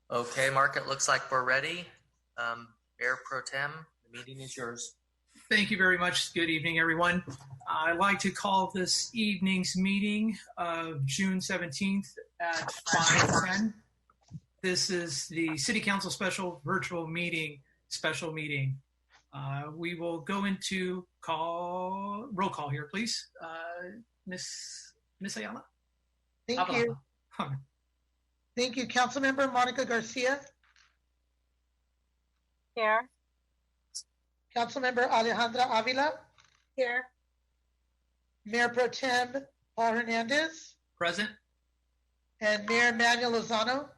Okay, Mark, it looks like we're ready. Mayor Pro Tem, the meeting is yours. Thank you very much. Good evening, everyone. I'd like to call this evening's meeting of June 17th at 5:10. This is the City Council Special Virtual Meeting, We will go into roll call here, please. Miss Ayala? Thank you. Thank you. Councilmember Monica Garcia. Here. Councilmember Alejandra Avila. Here. Mayor Pro Tem Paul Hernandez. Present. And Mayor Manuel Lozano.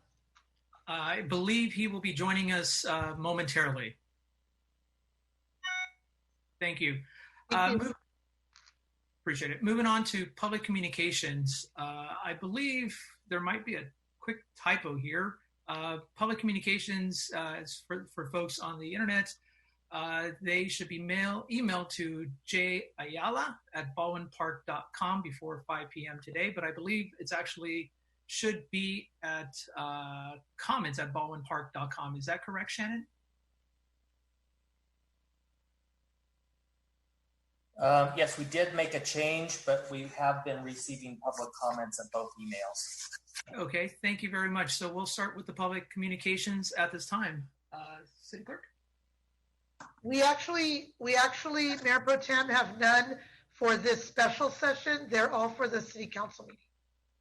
I believe he will be joining us momentarily. Thank you. Appreciate it. Moving on to public communications. I believe there might be a quick typo here. Public communications for folks on the internet, they should be emailed to jayala@baldwinpark.com before 5 p.m. today, but I believe it's actually should be at comments@baldwinpark.com. Is that correct, Shannon? Yes, we did make a change, but we have been receiving public comments on both emails. Okay, thank you very much. So we'll start with the public communications at this time. City Clerk? We actually, Mayor Pro Tem, have none for this special session. They're all for the City Council meeting.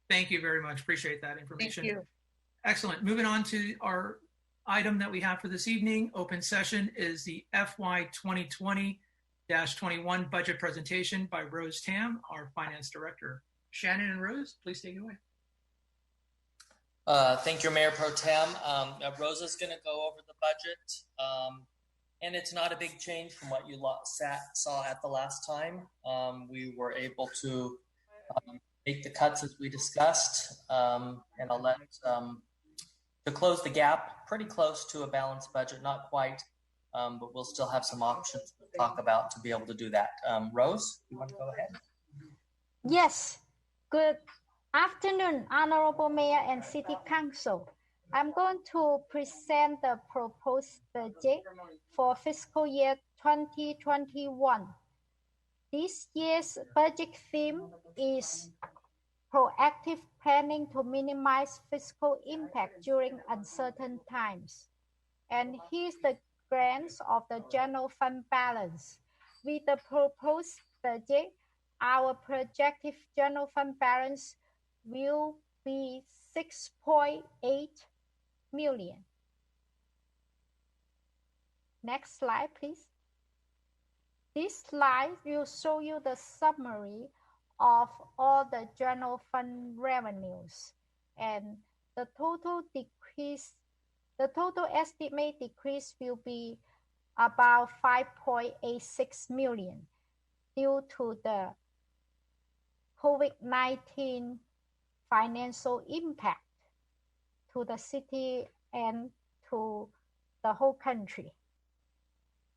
Thank you very much. Appreciate that information. Thank you. Excellent. Moving on to our item that we have for this evening, open session, is the FY 2020-21 budget presentation by Rose Tam, our Finance Director. Shannon and Rose, please take it away. Thank you, Mayor Pro Tem. Rose is going to go over the budget, and it's not a big change from what you saw at the last time. We were able to make the cuts as we discussed, and I'll let to close the gap, pretty close to a balanced budget, not quite, but we'll still have some options to talk about to be able to do that. Rose, you want to go ahead? Yes. Good afternoon, Honorable Mayor and City Council. I'm going to present the proposed budget for fiscal year 2021. This year's budget theme is proactive planning to minimize fiscal impact during uncertain times. And here's the grants of the general fund balance. With the proposed budget, our projected general fund balance will be 6.8 million. Next slide, please. This slide will show you the summary of all the general fund revenues, and the total estimate decrease will be about 5.86 million due to the COVID-19 financial impact to the city and to the whole country.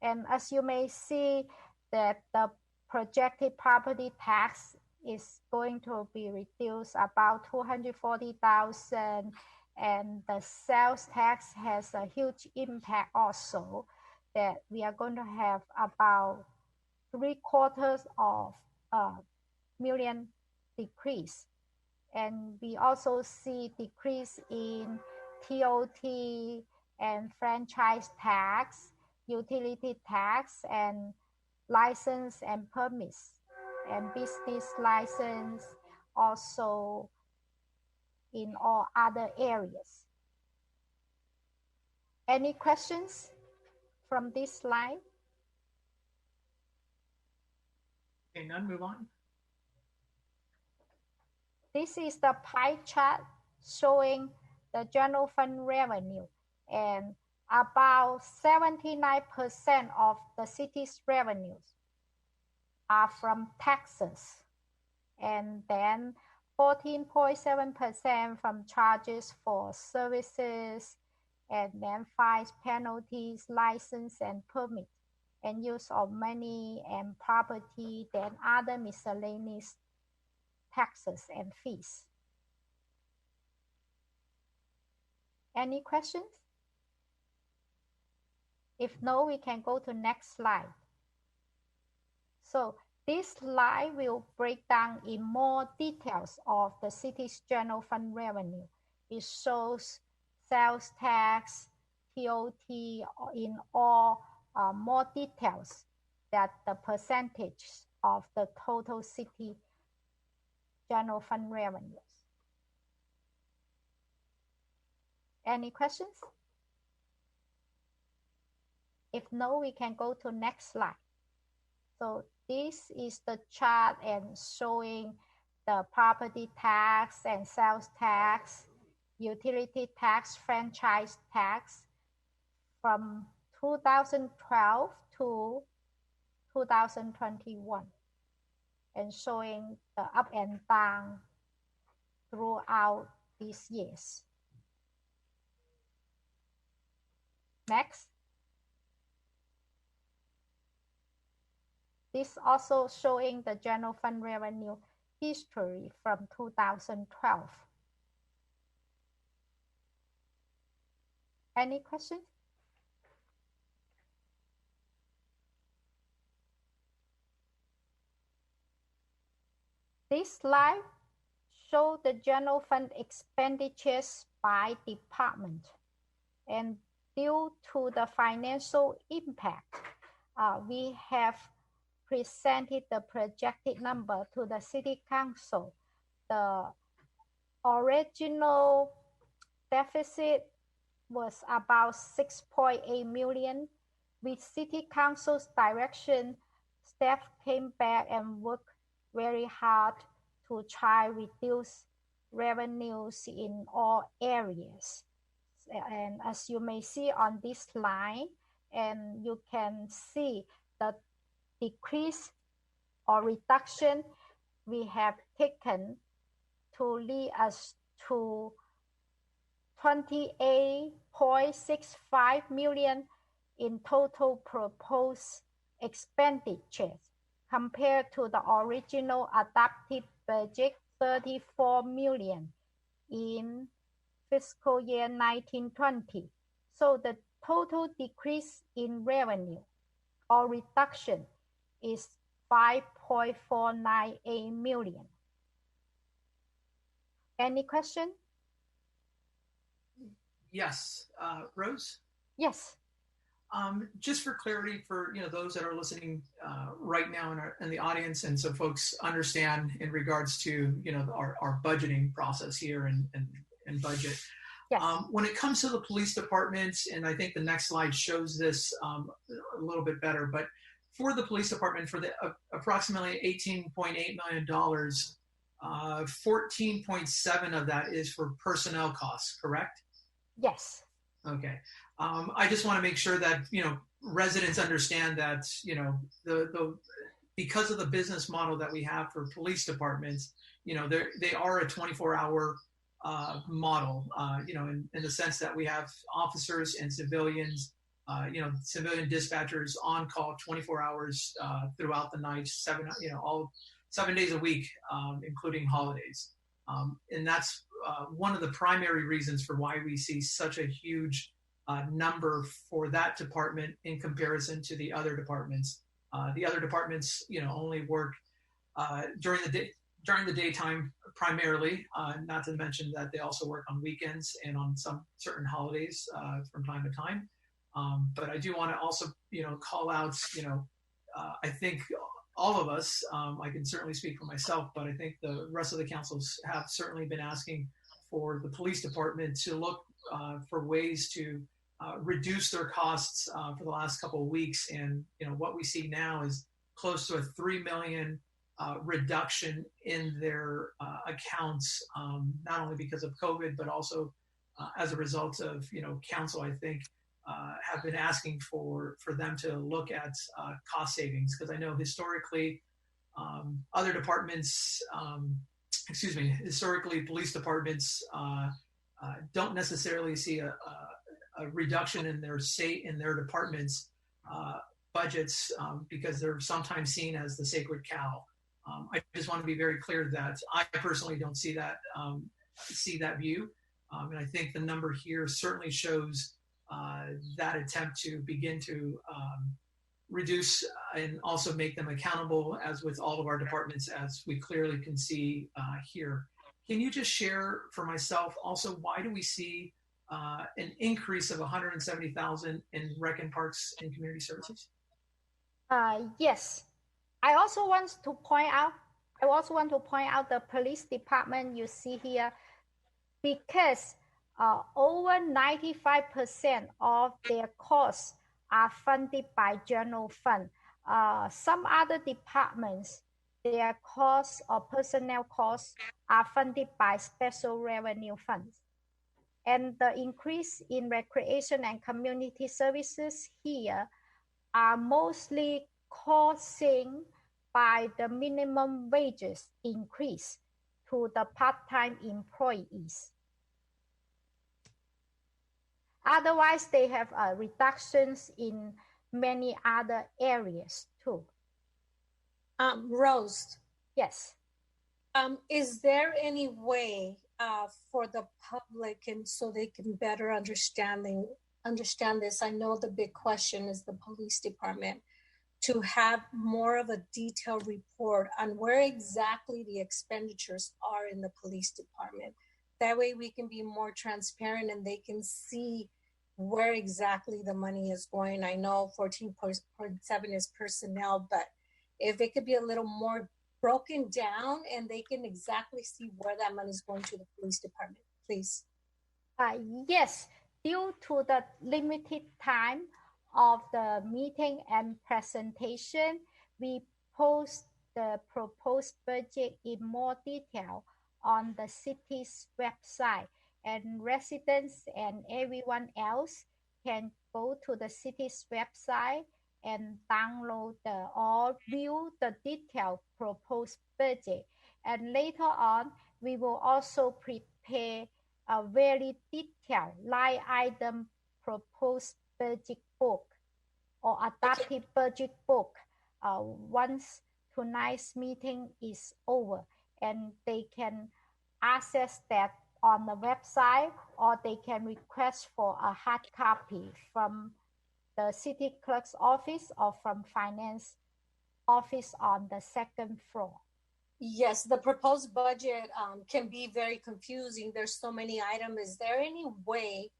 And as you may see, that the projected property tax is going to be reduced about 240,000, and the sales tax has a huge impact also, that we are going to have about 3/4 of a million decrease. And we also see decrease in TOT and franchise tax, utility tax, and license and permits, and business license also in all other areas. Any questions from this slide? Okay, none, move on. This is the pie chart showing the general fund revenue, and about 79% of the city's revenues are from taxes, and then 14.7% from charges for services, and then fines, penalties, license and permit, and use of money and property, then other miscellaneous taxes and fees. Any questions? If no, we can go to next slide. So this slide will break down in more details of the city's general fund revenue. It shows sales tax, TOT in all more details that the percentage of the total city general fund revenues. Any questions? If no, we can go to next slide. So this is the chart and showing the property tax and sales tax, utility tax, franchise tax from 2012 to 2021, and showing the up and down throughout these years. Next. This also showing the general fund revenue history from 2012. Any questions? This slide shows the general fund expenditures by department. And due to the financial impact, we have presented the projected number to the City Council. The original deficit was about 6.8 million. With City Council's direction, staff came back and worked very hard to try reduce revenues in all areas. And as you may see on this line, and you can see the decrease or reduction we have taken to lead us to 28.65 million in total proposed expenditures compared to the original adopted budget 34 million in fiscal year 1920. So the total decrease in revenue or reduction is 5.498 million. Any question? Yes, Rose? Yes. Just for clarity for those that are listening right now in the audience, and so folks understand in regards to our budgeting process here and budget. Yes. When it comes to the police departments, and I think the next slide shows this a little bit better, but for the police department, for the approximately $18.8 million, 14.7 of that is for personnel costs, correct? Yes. Okay. I just want to make sure that residents understand that the because of the business model that we have for police departments, they are a 24-hour model, in the sense that we have officers and civilians, civilian dispatchers on call 24 hours throughout the night, all 7 days a week, including holidays. And that's one of the primary reasons for why we see such a huge number for that department in comparison to the other departments. The other departments, only work during the daytime primarily, not to mention that they also work on weekends and on some certain holidays from time to time. But I do want to also, call out, I think all of us, I can certainly speak for myself, but I think the rest of the councils have certainly been asking for the police department to look for ways to reduce their costs for the last couple of weeks. And, what we see now is close to a 3 million reduction in their accounts, not only because of COVID, but also as a result of, council, I think, have been asking for them to look at cost savings. Because I know historically, other departments, historically police departments don't necessarily see a reduction in their departments budgets because they're sometimes seen as the sacred cow. I just want to be very clear that I personally don't see that view. And I think the number here certainly shows that attempt to begin to reduce and also make them accountable, as with all of our departments, as we clearly can see here. Can you just share for myself also, why do we see an increase of 170,000 in rec and parks and community services? Yes, I also want to point out. The police department you see here, because over 95% of their costs are funded by general fund. Some other departments, their costs or personnel costs are funded by special revenue funds. And the increase in recreation and community services here are mostly causing by the minimum wages increase to the part-time employees. Otherwise, they have reductions in many other areas too. Rose. Yes. Is there any way for the public, and so they can better understand this? I know the big question is the police department, to have more of a detailed report on where exactly the expenditures are in the police department. That way we can be more transparent and they can see where exactly the money is going. I know 14.7 is personnel, but if it could be a little more broken down and they can exactly see where that money is going to the police department, please. Yes, due to the limited time of the meeting and presentation, we post the proposed budget in more detail on the city's website, and residents and everyone else can go to the city's website and download or view the detailed proposed budget. And later on, we will also prepare a very detailed line item proposed budget book or adaptive budget book once tonight's meeting is over, and they can access that on the website, or they can request for a hard copy from the city clerk's office or from finance office on the second floor. Yes, the proposed budget can be very confusing. There's so many items. Is there any way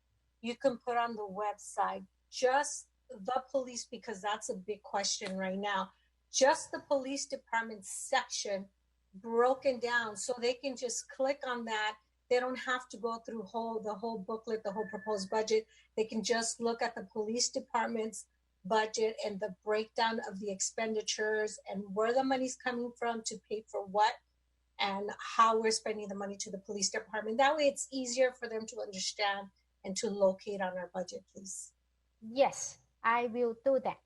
you can put on the website just the police, because that's a big question right now, just the police department section broken down, so they can just click on that? They don't have to go through the whole booklet, the whole proposed budget. They can just look at the police department's budget and the breakdown of the expenditures and where the money's coming from to pay for what and how we're spending the money to the police department. That way it's easier for them to understand and to locate on our budget, please. Yes, I will do that.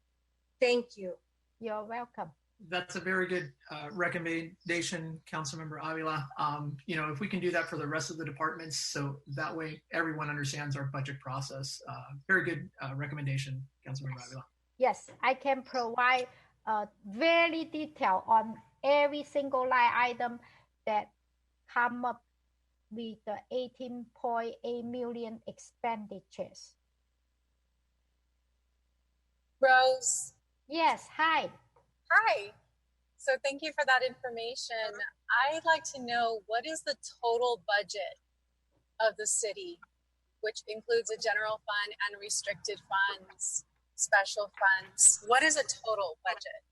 Thank you. You're welcome. That's a very good recommendation, Councilmember Avila. If we can do that for the rest of the departments, so that way everyone understands our budget process. Very good recommendation, Councilmember Avila. Yes, I can provide very detail on every single line item that come up with the 18.8 million expenditures. Rose. Yes, hi. Hi. So thank you for that information. I'd like to know, what is the total budget of the city, which includes a general fund and restricted funds, special funds? What is a total budget?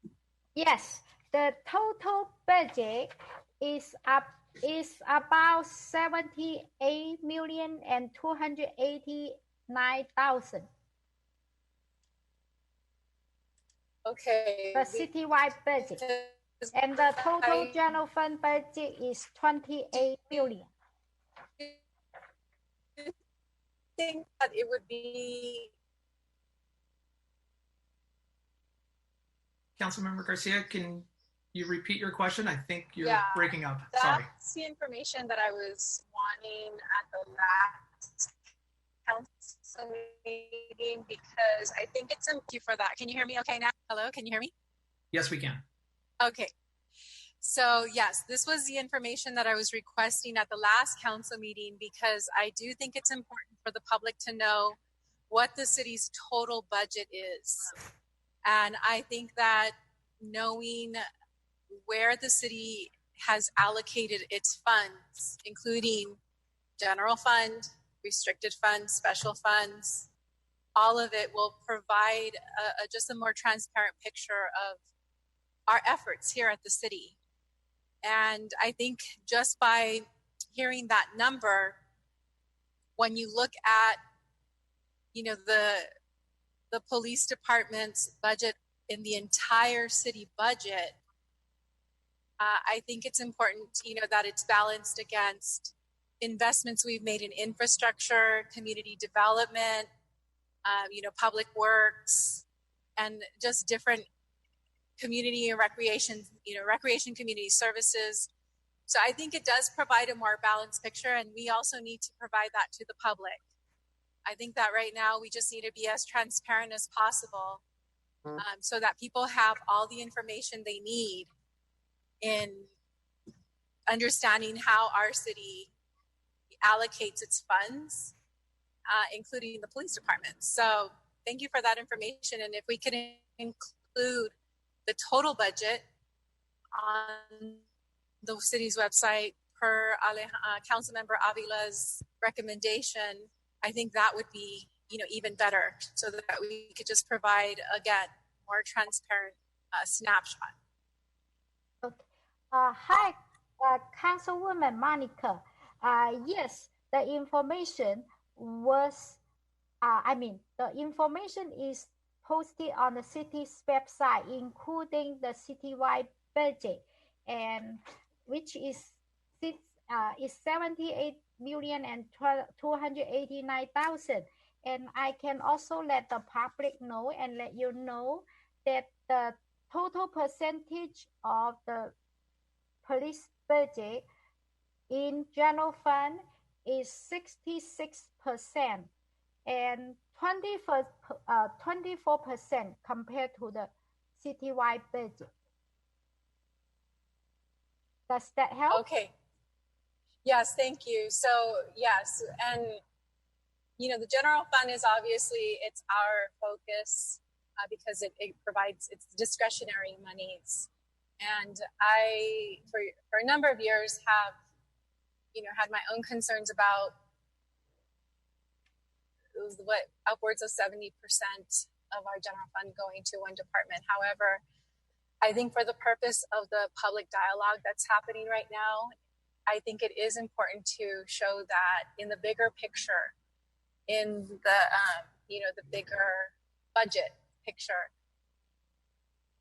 Yes, the total budget is about 78,289,000. Okay. The citywide budget. And the total general fund budget is 28 million. I think that it would be... Councilmember Garcia, can you repeat your question? I think you're breaking up. Sorry. That's the information that I was wanting at the last council meeting, because I think it's thank you for that. Can you hear me okay now? Hello, can you hear me? Yes, we can. Okay. So yes, this was the information that I was requesting at the last council meeting because I do think it's important for the public to know what the city's total budget is. And I think that knowing where the city has allocated its funds, including general fund, restricted funds, special funds, all of it will provide just a more transparent picture of our efforts here at the city. And I think just by hearing that number, when you look at, the police department's budget in the entire city budget, I think it's important, that it's balanced against investments we've made in infrastructure, community development, public works, and just different community and recreation, recreation community services. So I think it does provide a more balanced picture, and we also need to provide that to the public. I think that right now we just need to be as transparent as possible, so that people have all the information they need in understanding how our city allocates its funds, including the police department. So thank you for that information. And if we could include the total budget on the city's website per Councilmember Avila's recommendation, I think that would be, even better, so that we could just provide, again, more transparent snapshot. Okay. Hi, Councilwoman Monica. Yes, the information was, the information is posted on the city's website, including the citywide budget, and which is 78,289,000. And I can also let the public know and let you know that the total percentage of the police budget in general fund is 66%, and 24% compared to the citywide budget. Does that help? Okay. Yes, thank you. So yes, and the general fund is obviously, it's our focus because it provides, it's discretionary monies. And I, for a number of years, have, had my own concerns about what upwards of 70% of our general fund going to one department. However, I think for the purpose of the public dialogue that's happening right now, I think it is important to show that in the bigger picture, in the the bigger budget picture,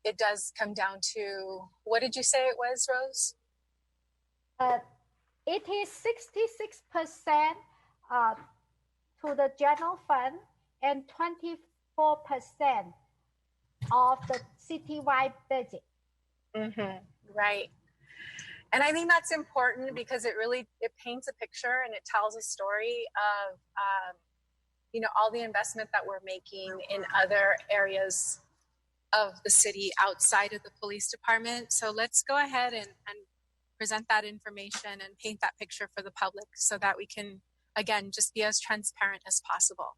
it does come down to, what did you say it was, Rose? It is 66% to the general fund and 24% of the citywide budget. Right. And I think that's important because it paints a picture and it tells a story of, all the investment that we're making in other areas of the city outside of the police department. So let's go ahead and present that information and paint that picture for the public so that we can, again, just be as transparent as possible.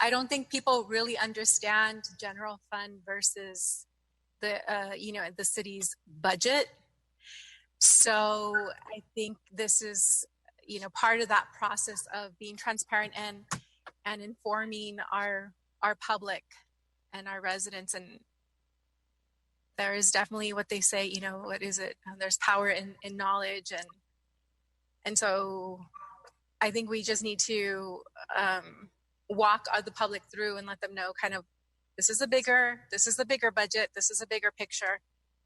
I don't think people really understand general fund versus the, the city's budget. So I think this is, part of that process of being transparent and informing our public and our residents. And there is definitely what they say, what is it? There's power in knowledge. And so I think we just need to walk the public through and let them know kind of, this is the bigger budget, this is a bigger picture,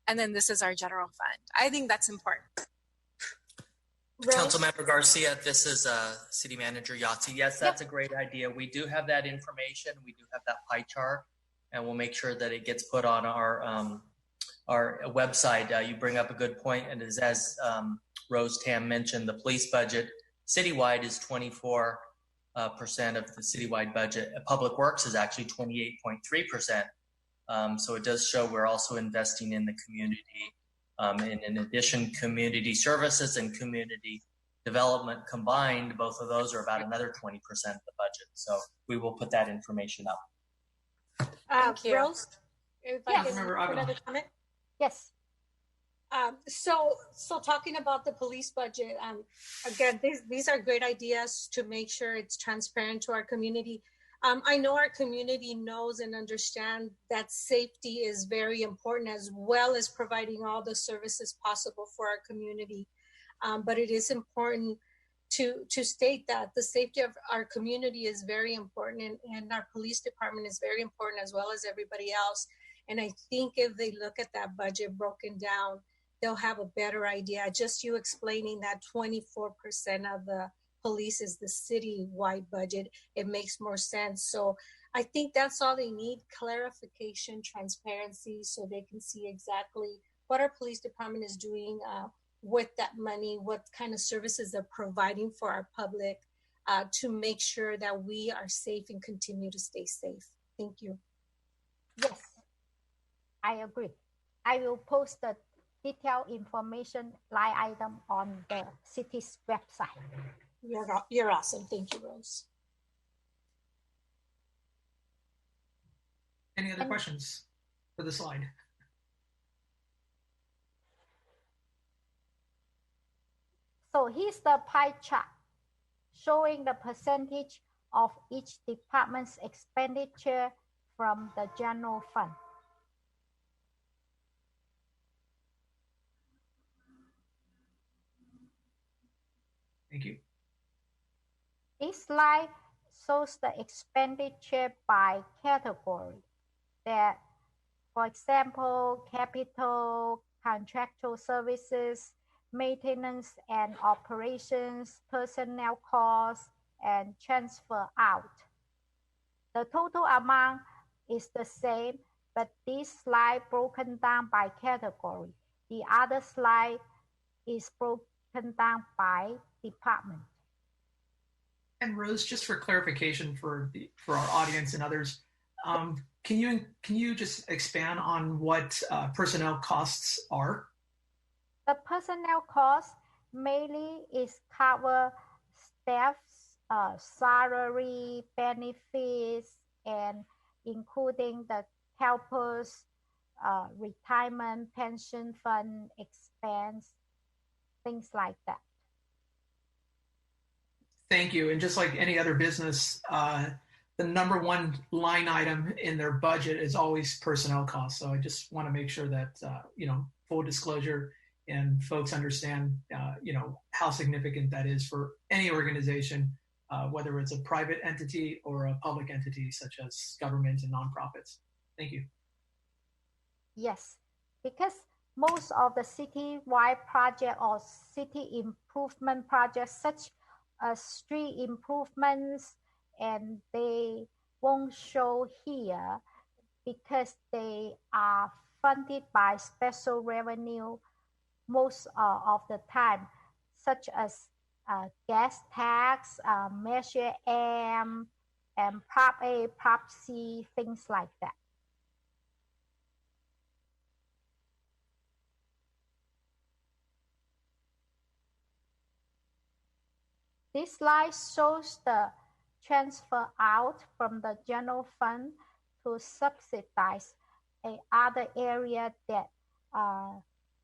and then this is our general fund. I think that's important. Councilmember Garcia, this is City Manager Yahtzee. Yes, that's a great idea. We do have that information. We do have that pie chart, and we'll make sure that it gets put on our website. You bring up a good point, and as Rose Tam mentioned, the police budget citywide is 24% of the citywide budget. Public Works is actually 28.3%. So it does show we're also investing in the community And in addition, community services and community development combined, both of those are about another 20% of the budget. So we will put that information up. Thank you. Rose, if I can put another comment. Yes. So talking about the police budget, again, these are great ideas to make sure it's transparent to our community. I know our community knows and understands that safety is very important, as well as providing all the services possible for our community. But it is important to state that the safety of our community is very important, and our police department is very important, as well as everybody else. And I think if they look at that budget broken down, they'll have a better idea. Just you explaining that 24% of the police is the city-wide budget, it makes more sense. So I think that's all they need: clarification, transparency, so they can see exactly what our police department is doing with that money, what kind of services they're providing for our public, to make sure that we are safe and continue to stay safe. Thank you. Yes, I agree. I will post the detailed information line item on the city's website. You're awesome. Thank you, Rose. Any other questions for the slide? So here's the pie chart showing the percentage of each department's expenditure from the general fund. Thank you. This slide shows the expenditure by category. That, for example, capital, contractual services, maintenance and operations, personnel costs, and transfer out. The total amount is the same, but this slide broken down by category. The other slide is broken down by department. And Rose, just for clarification for our audience and others, can you just expand on what personnel costs are? The personnel cost mainly is cover staff's salary, benefits, and including the helpers, retirement, pension fund expense, things like that. Thank you. And just like any other business, the number one line item in their budget is always personnel costs. So I just want to make sure that, full disclosure and folks understand, how significant that is for any organization, whether it's a private entity or a public entity, such as government and nonprofits. Thank you. Yes, because most of the city-wide project or city improvement projects, such as street improvements, and they won't show here because they are funded by special revenue most of the time, such as gas tax, Measure M, and Prop A, Prop C, things like that. This slide shows the transfer out from the general fund to subsidize other area that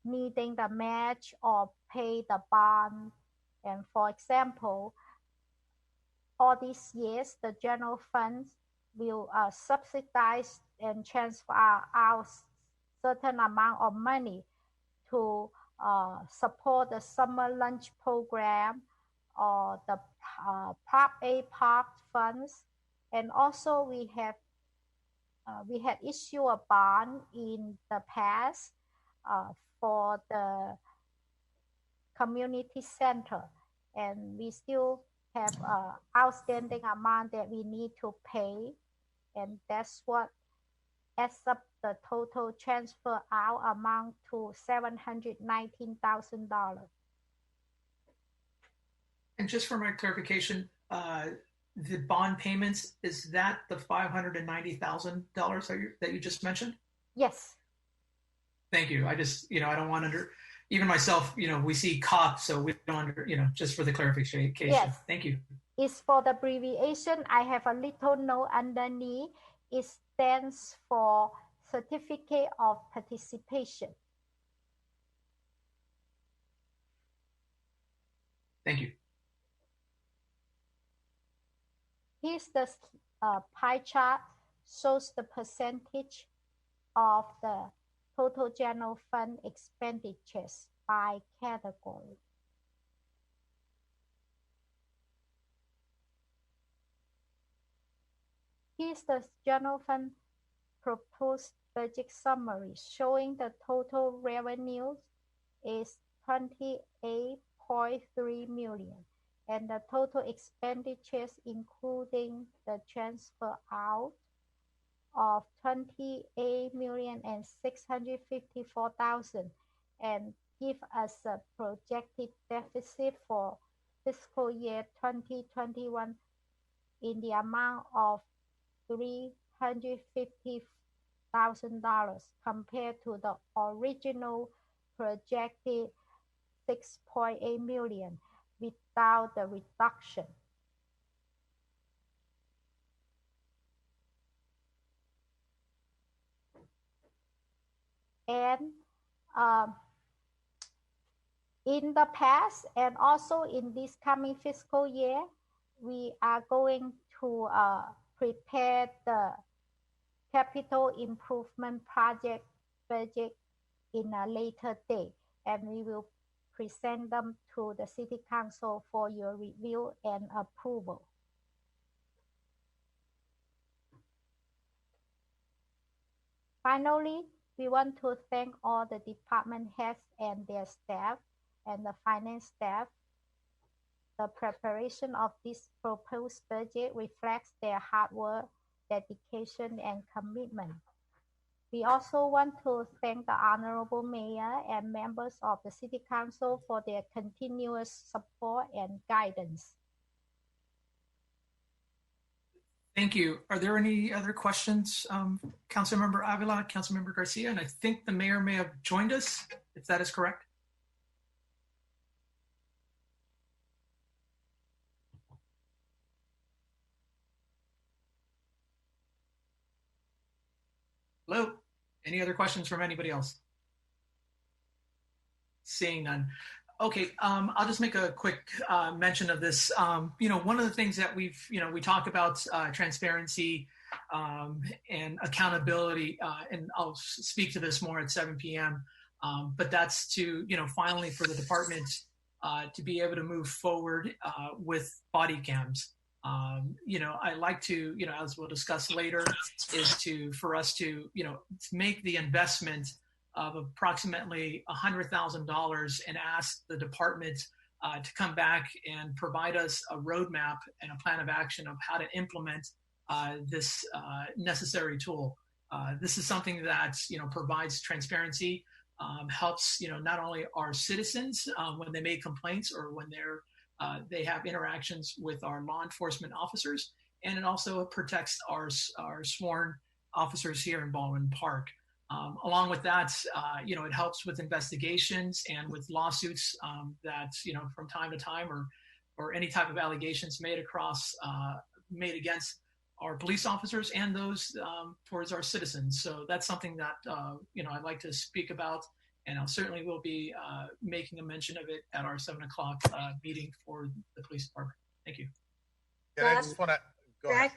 needing the match or pay the bond. And for example, all these years, the general funds will subsidize and transfer out certain amount of money to support the summer lunch program or the Prop A Park funds. And also we had issued a bond in the past for the community center, and we still have outstanding amount that we need to pay, and that's what adds up the total transfer out amount to $719,000. And just for my clarification, the bond payments, is that the $590,000 that you just mentioned? Yes. Thank you. I just, I don't want even myself, we see COP, so we don't just for the clarification. Yes. Thank you. It's for the abbreviation. I have a little note underneath. It stands for Certificate of Participation. Thank you. Here's the pie chart, shows the percentage of the total general fund expenditures by category. Here's the general fund proposed budget summary showing the total revenues is 28.3 million and the total expenditures including the transfer out of 28,654,000 and give us a projected deficit for fiscal year 2021 in the amount of $350,000 compared to the original projected 6.8 million without the reduction. And in the past and also in this coming fiscal year, we are going to prepare the capital improvement project budget in a later date, and we will present them to the City Council for your review and approval. Finally, we want to thank all the department heads and their staff and the finance staff. The preparation of this proposed budget reflects their hard work, dedication, and commitment. We also want to thank the Honorable Mayor and members of the City Council for their continuous support and guidance. Thank you. Are there any other questions? Councilmember Avila, Councilmember Garcia, and I think the mayor may have joined us, if that is correct. Hello? Any other questions from anybody else? Seeing none. Okay, I'll just make a quick mention of this. One of the things that we talk about transparency and accountability, and I'll speak to this more at 7 p.m. But that's to, finally for the department to be able to move forward with body cams. I like to, as we'll discuss later, is for us to make the investment of approximately $100,000 and ask the department to come back and provide us a roadmap and a plan of action of how to implement this necessary tool. This is something that provides transparency, helps not only our citizens when they make complaints or when they have interactions with our law enforcement officers, and it also protects our sworn officers here in Baldwin Park. Along with that, it helps with investigations and with lawsuits that, from time to time or any type of allegations made against our police officers and those towards our citizens. So that's something that, I'd like to speak about, and I certainly will be making a mention of it at our 7 o'clock meeting for the police department. Thank you. Yeah, I just want to go ahead.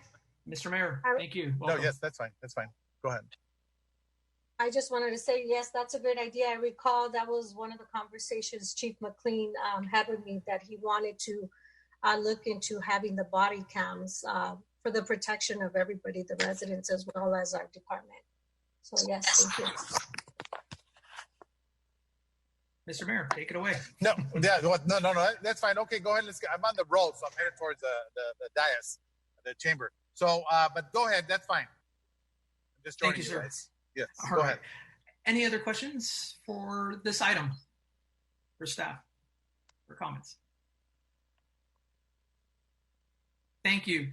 Mr. Mayor, thank you. Welcome. No, yes, that's fine. That's fine. Go ahead. I just wanted to say, yes, that's a great idea. I recall that was one of the conversations Chief McLean had with me, that he wanted to look into having the body cams for the protection of everybody, the residents, as well as our department. So yes, thank you. Mr. Mayor, take it away. No, that's fine. Okay, go ahead. I'm on the road, so I'm headed towards the dais, the chamber. So, but go ahead. That's fine. I'm just joining Thank you, sir. Guys. Yes, All go right. ahead. Any other questions for this item for staff or comments? Thank you.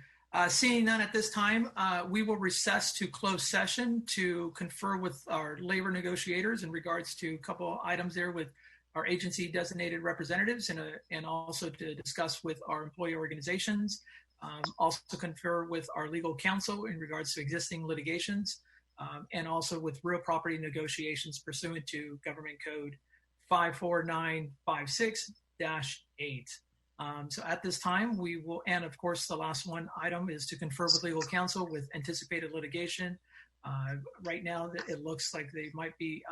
Seeing none at this time, we will recess to closed session to confer with our labor negotiators in regards to a couple items there with our agency designated representatives and also to discuss with our employee organizations. Also confer with our legal counsel in regards to existing litigations and also with real property negotiations pursuant to Government Code 54956-8. So at this time, we will, and of course, the last one item is to confer with legal counsel with anticipated litigation. Right now, it looks like they might be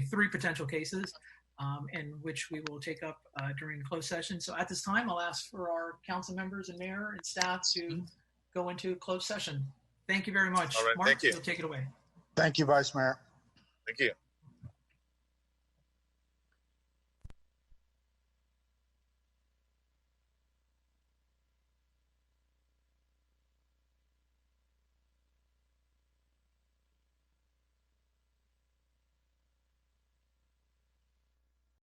three potential cases, in which we will take up during closed session. So at this time, I'll ask for our council members and mayor and staff to go into closed session. Thank you very much. All right, Mark, thank you. you'll take it away. Thank you, Vice Mayor. Thank you.